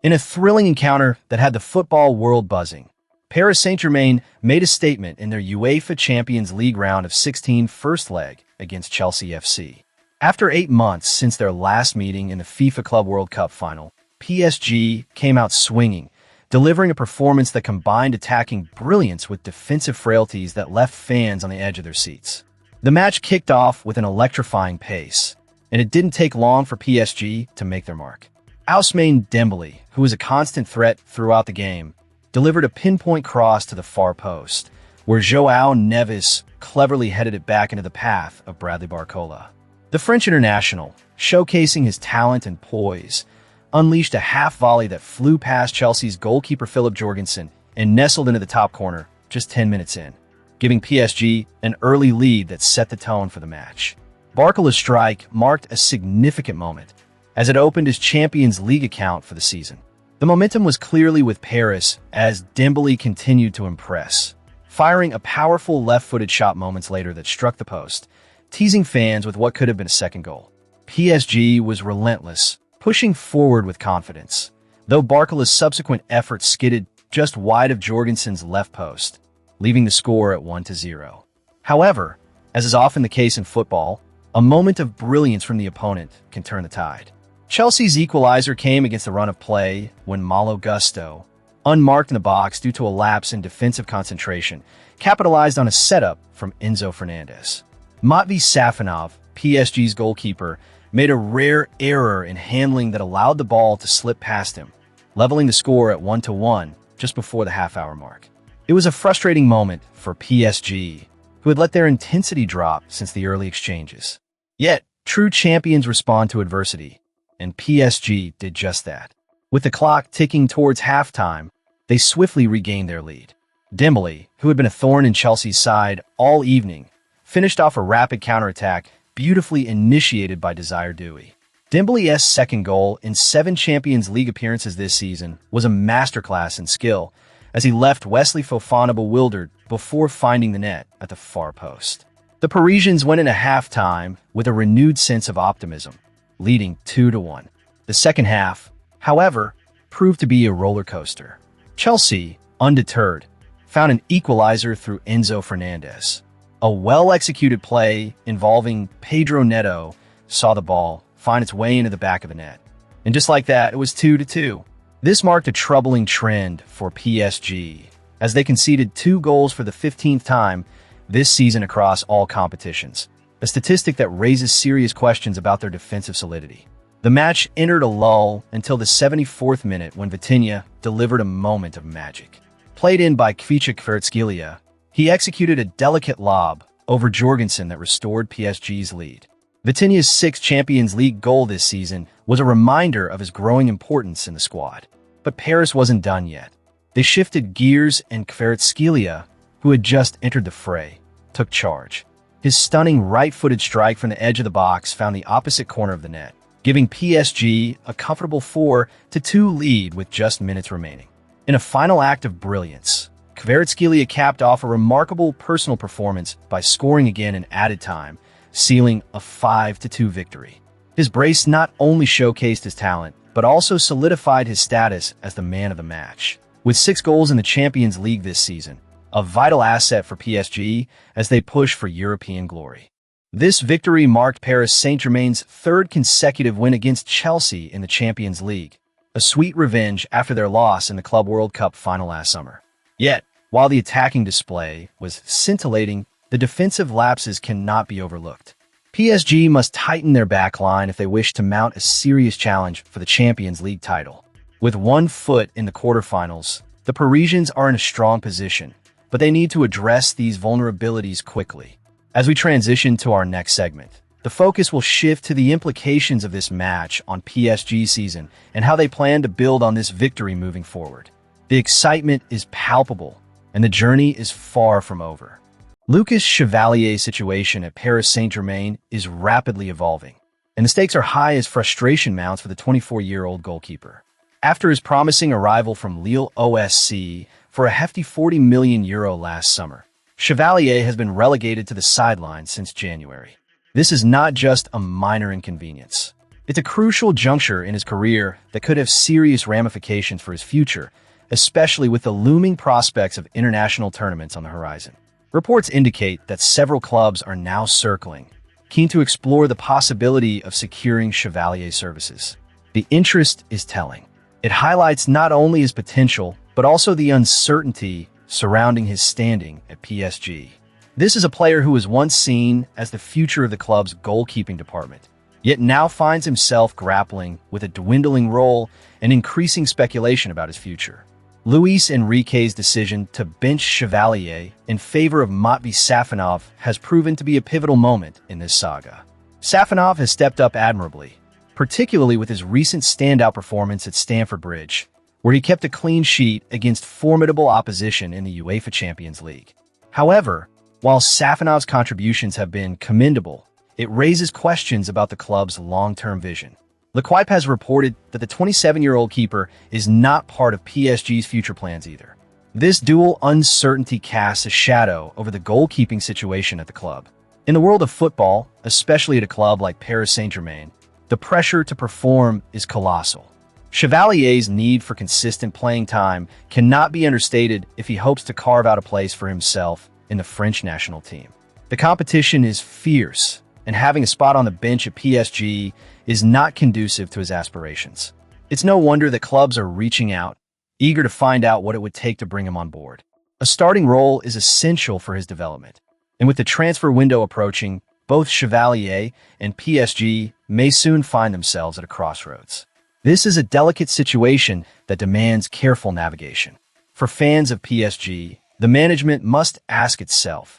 In a thrilling encounter that had the football world buzzing, Paris Saint-Germain made a statement in their UEFA Champions League Round of 16 first leg against Chelsea FC. After 8 months since their last meeting in the FIFA Club World Cup final, PSG came out swinging, delivering a performance that combined attacking brilliance with defensive frailties that left fans on the edge of their seats. The match kicked off with an electrifying pace, and it didn't take long for PSG to make their mark. Ousmane Dembélé, who was a constant threat throughout the game, delivered a pinpoint cross to the far post, where João Neves cleverly headed it back into the path of Bradley Barcola. The French international, showcasing his talent and poise, unleashed a half volley that flew past Chelsea's goalkeeper Philip Jorgensen and nestled into the top corner just 10 minutes in, giving PSG an early lead that set the tone for the match. Barcola's strike marked a significant moment, as it opened his Champions League account for the season. The momentum was clearly with Paris as Dembélé continued to impress, firing a powerful left-footed shot moments later that struck the post, teasing fans with what could have been a second goal. PSG was relentless, pushing forward with confidence, though Barcola's subsequent effort skidded just wide of Jorgensen's left post, leaving the score at 1-0. However, as is often the case in football, a moment of brilliance from the opponent can turn the tide. Chelsea's equalizer came against the run of play when Malo Gusto, unmarked in the box due to a lapse in defensive concentration, capitalized on a setup from Enzo Fernandez. Matvei Safonov, PSG's goalkeeper, made a rare error in handling that allowed the ball to slip past him, leveling the score at 1-1 just before the half-hour mark. It was a frustrating moment for PSG, who had let their intensity drop since the early exchanges. Yet, true champions respond to adversity, and PSG did just that. With the clock ticking towards halftime, they swiftly regained their lead. Dembélé, who had been a thorn in Chelsea's side all evening, finished off a rapid counterattack beautifully initiated by Desire Doué. Dembélé's second goal in 7 Champions League appearances this season was a masterclass in skill, as he left Wesley Fofana bewildered before finding the net at the far post. The Parisians went into halftime with a renewed sense of optimism, leading 2-1. The second half, however, proved to be a roller coaster. Chelsea, undeterred, found an equalizer through Enzo Fernandez. A well-executed play involving Pedro Neto saw the ball find its way into the back of the net. And just like that, it was 2-2. This marked a troubling trend for PSG, as they conceded 2 goals for the 15th time this season across all competitions, a statistic that raises serious questions about their defensive solidity. The match entered a lull until the 74th minute when Vitinha delivered a moment of magic. Played in by Kvaratskhelia, he executed a delicate lob over Jorgensen that restored PSG's lead. Vitinha's 6th Champions League goal this season was a reminder of his growing importance in the squad. But Paris wasn't done yet. They shifted gears and Kvaratskhelia, who had just entered the fray, took charge. His stunning right-footed strike from the edge of the box found the opposite corner of the net, giving PSG a comfortable 4-2 lead with just minutes remaining. In a final act of brilliance, Kvaratskhelia capped off a remarkable personal performance by scoring again in added time, sealing a 5-2 victory. His brace not only showcased his talent, but also solidified his status as the man of the match. With 6 goals in the Champions League this season, a vital asset for PSG as they push for European glory. This victory marked Paris Saint-Germain's 3rd consecutive win against Chelsea in the Champions League, a sweet revenge after their loss in the Club World Cup final last summer. Yet, while the attacking display was scintillating, the defensive lapses cannot be overlooked. PSG must tighten their backline if they wish to mount a serious challenge for the Champions League title. With 1 foot in the quarterfinals, the Parisians are in a strong position, but they need to address these vulnerabilities quickly. As we transition to our next segment, the focus will shift to the implications of this match on PSG's season and how they plan to build on this victory moving forward. The excitement is palpable, and the journey is far from over. Lucas Chevalier's situation at Paris Saint-Germain is rapidly evolving, and the stakes are high as frustration mounts for the 24-year-old goalkeeper. After his promising arrival from Lille OSC for a hefty €40 million last summer, Chevalier has been relegated to the sidelines since January. This is not just a minor inconvenience. It's a crucial juncture in his career that could have serious ramifications for his future, especially with the looming prospects of international tournaments on the horizon. Reports indicate that several clubs are now circling, keen to explore the possibility of securing Chevalier's services. The interest is telling. It highlights not only his potential, but also the uncertainty surrounding his standing at PSG. This is a player who was once seen as the future of the club's goalkeeping department, yet now finds himself grappling with a dwindling role and increasing speculation about his future. Luis Enrique's decision to bench Chevalier in favor of Matvei Safonov has proven to be a pivotal moment in this saga. Safonov has stepped up admirably, particularly with his recent standout performance at Stamford Bridge, where he kept a clean sheet against formidable opposition in the UEFA Champions League. However, while Safonov's contributions have been commendable, it raises questions about the club's long-term vision. L'Equipe has reported that the 27-year-old keeper is not part of PSG's future plans either. This dual uncertainty casts a shadow over the goalkeeping situation at the club. In the world of football, especially at a club like Paris Saint-Germain, the pressure to perform is colossal. Chevalier's need for consistent playing time cannot be understated if he hopes to carve out a place for himself in the French national team. The competition is fierce, and having a spot on the bench at PSG is not conducive to his aspirations. It's no wonder that clubs are reaching out, eager to find out what it would take to bring him on board. A starting role is essential for his development, and with the transfer window approaching, both Chevalier and PSG may soon find themselves at a crossroads. This is a delicate situation that demands careful navigation. For fans of PSG, the management must ask itself,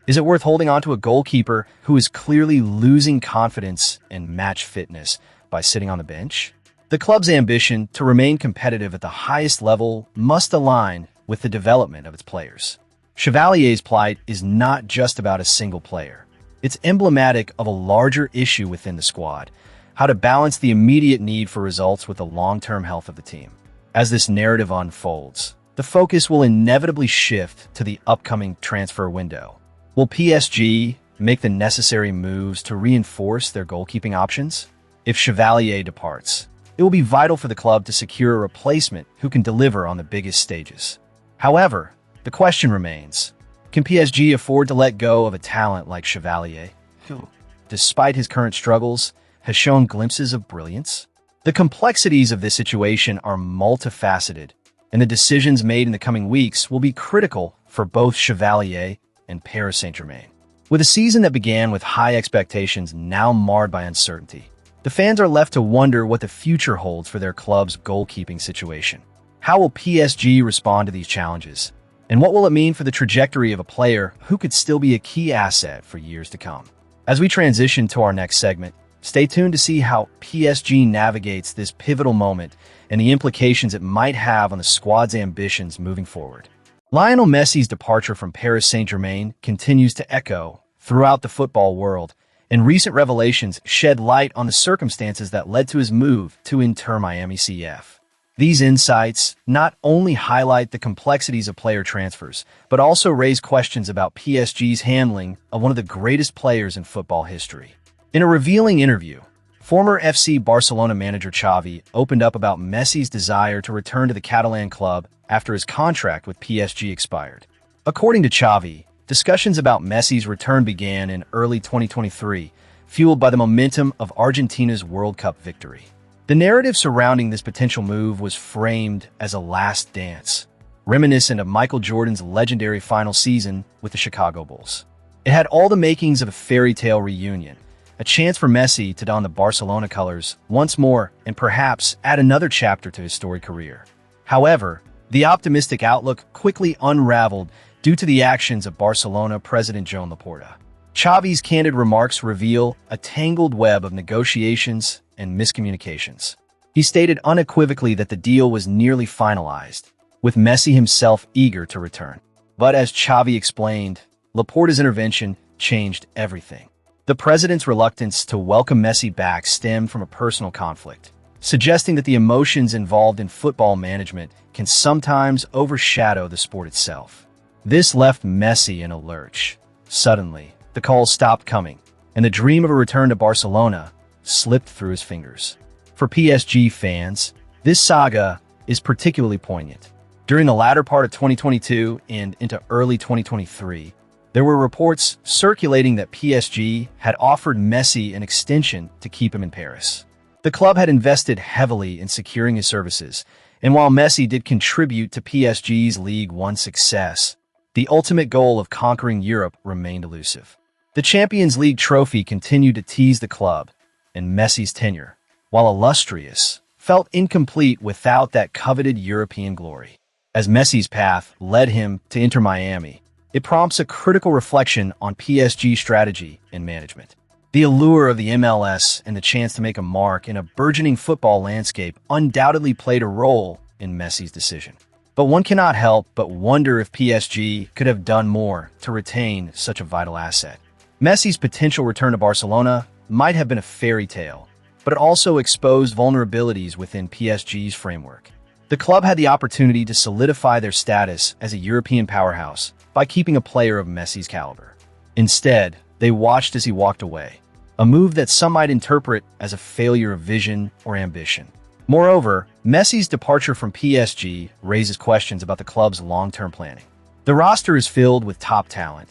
is it worth holding on to a goalkeeper who is clearly losing confidence and match fitness by sitting on the bench? The club's ambition to remain competitive at the highest level must align with the development of its players. Chevalier's plight is not just about a single player. It's emblematic of a larger issue within the squad, how to balance the immediate need for results with the long-term health of the team. As this narrative unfolds, the focus will inevitably shift to the upcoming transfer window. Will PSG make the necessary moves to reinforce their goalkeeping options? If Chevalier departs, it will be vital for the club to secure a replacement who can deliver on the biggest stages. However, the question remains, can PSG afford to let go of a talent like Chevalier, who, despite his current struggles, has shown glimpses of brilliance? The complexities of this situation are multifaceted, and the decisions made in the coming weeks will be critical for both Chevalier and Paris Saint-Germain. With a season that began with high expectations now marred by uncertainty, the fans are left to wonder what the future holds for their club's goalkeeping situation. How will PSG respond to these challenges? And what will it mean for the trajectory of a player who could still be a key asset for years to come? As we transition to our next segment, stay tuned to see how PSG navigates this pivotal moment and the implications it might have on the squad's ambitions moving forward. Lionel Messi's departure from Paris Saint-Germain continues to echo throughout the football world, and recent revelations shed light on the circumstances that led to his move to Inter Miami CF. These insights not only highlight the complexities of player transfers, but also raise questions about PSG's handling of one of the greatest players in football history. In a revealing interview, former FC Barcelona manager Xavi opened up about Messi's desire to return to the Catalan club after his contract with PSG expired. According to Xavi, discussions about Messi's return began in early 2023, fueled by the momentum of Argentina's World Cup victory. The narrative surrounding this potential move was framed as a last dance, reminiscent of Michael Jordan's legendary final season with the Chicago Bulls. It had all the makings of a fairy tale reunion, a chance for Messi to don the Barcelona colors once more and perhaps add another chapter to his storied career. However, the optimistic outlook quickly unraveled due to the actions of Barcelona president Joan Laporta. Xavi's candid remarks reveal a tangled web of negotiations and miscommunications. He stated unequivocally that the deal was nearly finalized, with Messi himself eager to return. But as Xavi explained, Laporta's intervention changed everything. The president's reluctance to welcome Messi back stemmed from a personal conflict, suggesting that the emotions involved in football management can sometimes overshadow the sport itself. This left Messi in a lurch. Suddenly, the calls stopped coming, and the dream of a return to Barcelona slipped through his fingers. For PSG fans, this saga is particularly poignant. During the latter part of 2022 and into early 2023, there were reports circulating that PSG had offered Messi an extension to keep him in Paris. The club had invested heavily in securing his services, and while Messi did contribute to PSG's League One success, the ultimate goal of conquering Europe remained elusive. The Champions League trophy continued to tease the club, and Messi's tenure, while illustrious, felt incomplete without that coveted European glory. As Messi's path led him to Inter Miami, it prompts a critical reflection on PSG strategy and management. The allure of the MLS and the chance to make a mark in a burgeoning football landscape undoubtedly played a role in Messi's decision. But one cannot help but wonder if PSG could have done more to retain such a vital asset. Messi's potential return to Barcelona might have been a fairy tale, but it also exposed vulnerabilities within PSG's framework. The club had the opportunity to solidify their status as a European powerhouse by keeping a player of Messi's caliber. Instead, they watched as he walked away, a move that some might interpret as a failure of vision or ambition. Moreover, Messi's departure from PSG raises questions about the club's long-term planning. The roster is filled with top talent,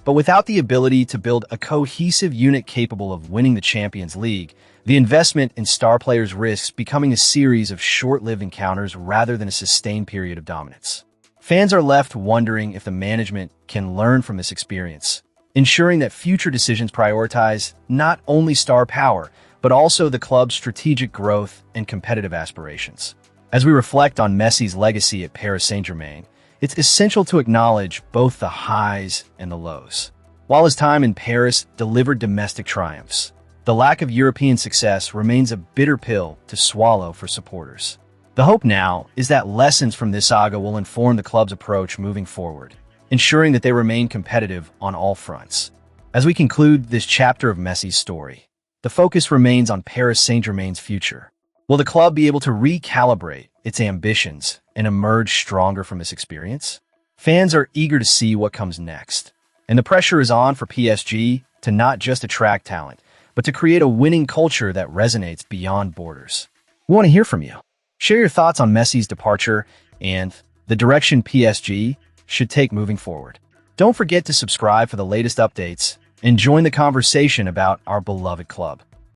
but without the ability to build a cohesive unit capable of winning the Champions League, the investment in star players risks becoming a series of short-lived encounters rather than a sustained period of dominance. Fans are left wondering if the management can learn from this experience, ensuring that future decisions prioritize not only star power, but also the club's strategic growth and competitive aspirations. As we reflect on Messi's legacy at Paris Saint-Germain, it's essential to acknowledge both the highs and the lows. While his time in Paris delivered domestic triumphs, the lack of European success remains a bitter pill to swallow for supporters. The hope now is that lessons from this saga will inform the club's approach moving forward, ensuring that they remain competitive on all fronts. As we conclude this chapter of Messi's story, the focus remains on Paris Saint-Germain's future. Will the club be able to recalibrate its ambitions and emerge stronger from this experience? Fans are eager to see what comes next, and the pressure is on for PSG to not just attract talent, but to create a winning culture that resonates beyond borders. We want to hear from you. Share your thoughts on Messi's departure and the direction PSG should take moving forward. Don't forget to subscribe for the latest updates and join the conversation about our beloved club.